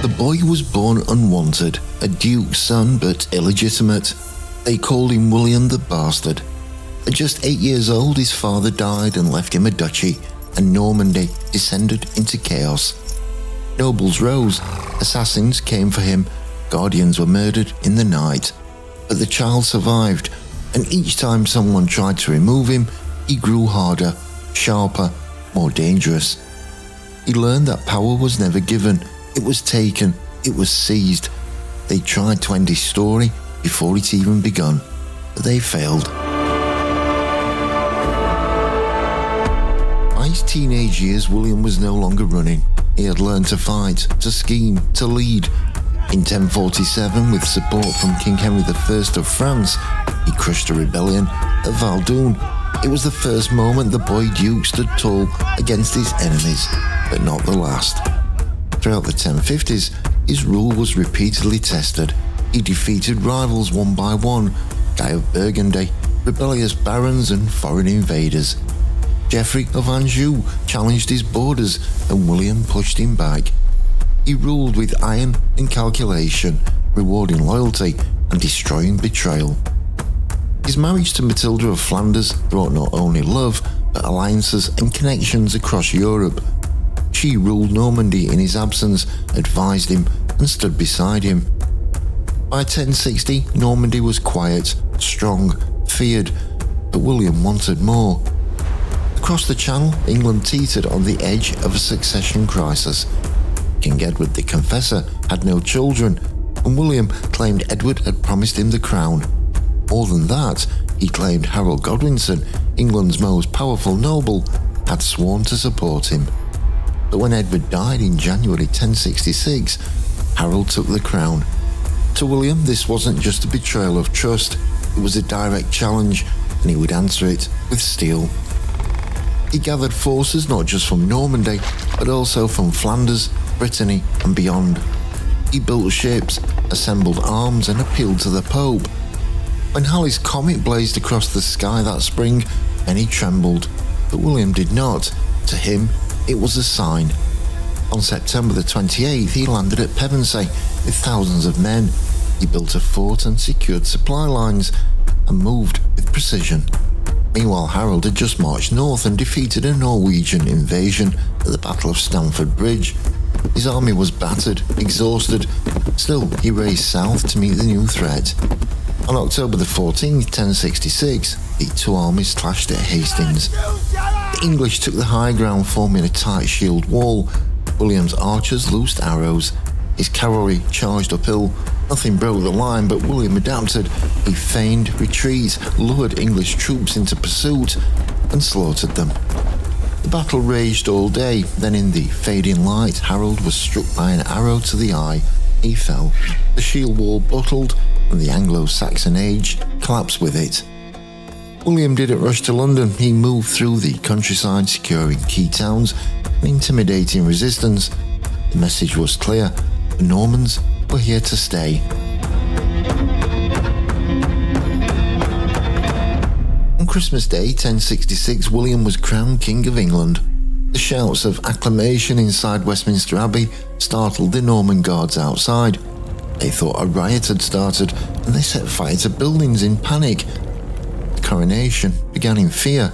The boy was born unwanted, a duke's son but illegitimate. They called him William the Bastard. At just 8 years old, his father died and left him a duchy, and Normandy descended into chaos. Nobles rose, assassins came for him, guardians were murdered in the night. But the child survived, and each time someone tried to remove him, he grew harder, sharper, more dangerous. He learned that power was never given, it was taken, it was seized. They tried to end his story before it even begun, but they failed. By his teenage years, William was no longer running. He had learned to fight, to scheme, to lead. In 1047, with support from King Henry I of France, he crushed a rebellion at Valdoune. It was the first moment the boy duke stood tall against his enemies, but not the last. Throughout the 1050s, his rule was repeatedly tested. He defeated rivals one by one, Guy of Burgundy, rebellious barons and foreign invaders. Geoffrey of Anjou challenged his borders and William pushed him back. He ruled with iron and calculation, rewarding loyalty and destroying betrayal. His marriage to Matilda of Flanders brought not only love, but alliances and connections across Europe. She ruled Normandy in his absence, advised him, and stood beside him. By 1060, Normandy was quiet, strong, feared, but William wanted more. Across the Channel, England teetered on the edge of a succession crisis. King Edward the Confessor had no children, and William claimed Edward had promised him the crown. More than that, he claimed Harold Godwinson, England's most powerful noble, had sworn to support him. But when Edward died in January 1066, Harold took the crown. To William, this wasn't just a betrayal of trust, it was a direct challenge, and he would answer it with steel. He gathered forces not just from Normandy, but also from Flanders, Brittany, and beyond. He built ships, assembled arms, and appealed to the Pope. When Halley's comet blazed across the sky that spring, many trembled, but William did not. To him, it was a sign. On September the 28th, he landed at Pevensey with thousands of men. He built a fort and secured supply lines, and moved with precision. Meanwhile, Harold had just marched north and defeated a Norwegian invasion at the Battle of Stamford Bridge. His army was battered, exhausted. Still, he raced south to meet the new threat. On October the 14th, 1066, the two armies clashed at Hastings. The English took the high ground, forming a tight shield wall. William's archers loosed arrows. His cavalry charged uphill. Nothing broke the line, but William adapted. He feigned retreat, lured English troops into pursuit, and slaughtered them. The battle raged all day. Then in the fading light, Harold was struck by an arrow to the eye. He fell. The shield wall buckled, and the Anglo-Saxon age collapsed with it. William didn't rush to London. He moved through the countryside, securing key towns and intimidating resistance. The message was clear. The Normans were here to stay. On Christmas Day, 1066, William was crowned King of England. The shouts of acclamation inside Westminster Abbey startled the Norman guards outside. They thought a riot had started, and they set fire to buildings in panic. The coronation began in fear,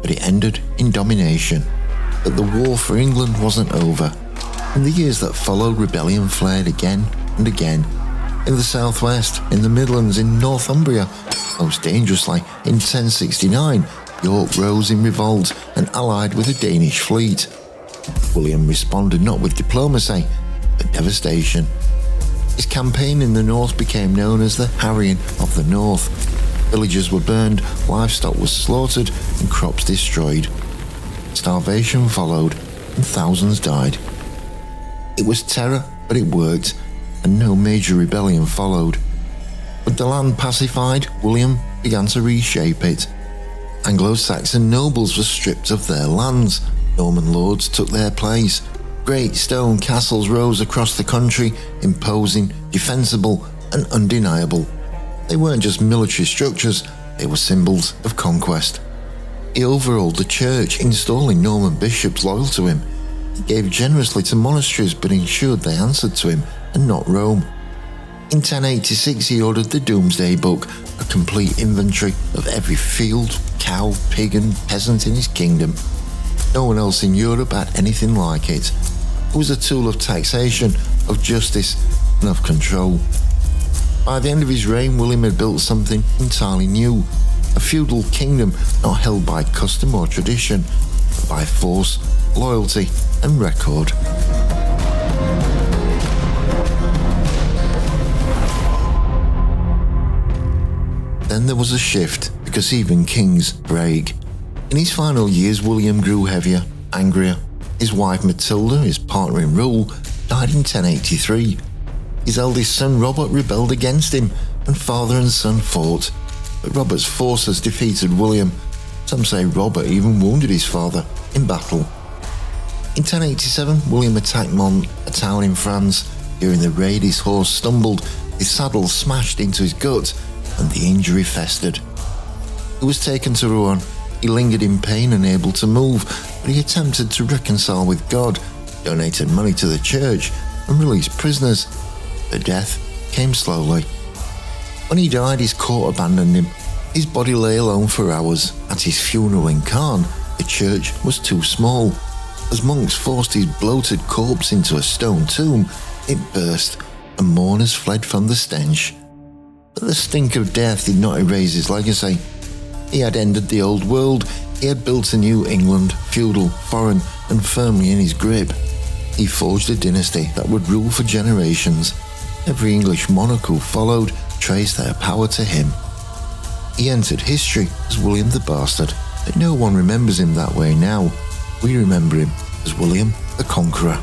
but it ended in domination. But the war for England wasn't over. In the years that followed, rebellion flared again and again. In the southwest, in the Midlands, in Northumbria. Most dangerously, in 1069, York rose in revolt and allied with a Danish fleet. William responded not with diplomacy, but devastation. His campaign in the north became known as the Harrying of the North. Villages were burned, livestock was slaughtered, and crops destroyed. Starvation followed, and thousands died. It was terror, but it worked, and no major rebellion followed. With the land pacified, William began to reshape it. Anglo-Saxon nobles were stripped of their lands. Norman lords took their place. Great stone castles rose across the country, imposing, defensible, and undeniable. They weren't just military structures, they were symbols of conquest. He overhauled the church, installing Norman bishops loyal to him. He gave generously to monasteries but ensured they answered to him and not Rome. In 1086 he ordered the Domesday Book, a complete inventory of every field, cow, pig and peasant in his kingdom. No one else in Europe had anything like it. It was a tool of taxation, of justice and of control. By the end of his reign, William had built something entirely new, a feudal kingdom not held by custom or tradition, but by force, loyalty and record. Then there was a shift, because even kings break. In his final years, William grew heavier, angrier. His wife Matilda, his partner in rule, died in 1083. His eldest son Robert rebelled against him, and father and son fought. But Robert's forces defeated William. Some say Robert even wounded his father in battle. In 1087, William attacked Mont, a town in France. During the raid, his horse stumbled, his saddle smashed into his gut, and the injury festered. He was taken to Rouen. He lingered in pain, unable to move, but he attempted to reconcile with God, donated money to the church, and released prisoners. But death came slowly. When he died, his court abandoned him. His body lay alone for hours. At his funeral in Caen, the church was too small. As monks forced his bloated corpse into a stone tomb, it burst, and mourners fled from the stench. But the stink of death did not erase his legacy. He had ended the old world. He had built a new England, feudal, foreign, and firmly in his grip. He forged a dynasty that would rule for generations. Every English monarch who followed traced their power to him. He entered history as William the Bastard, but no one remembers him that way now. We remember him as William the Conqueror.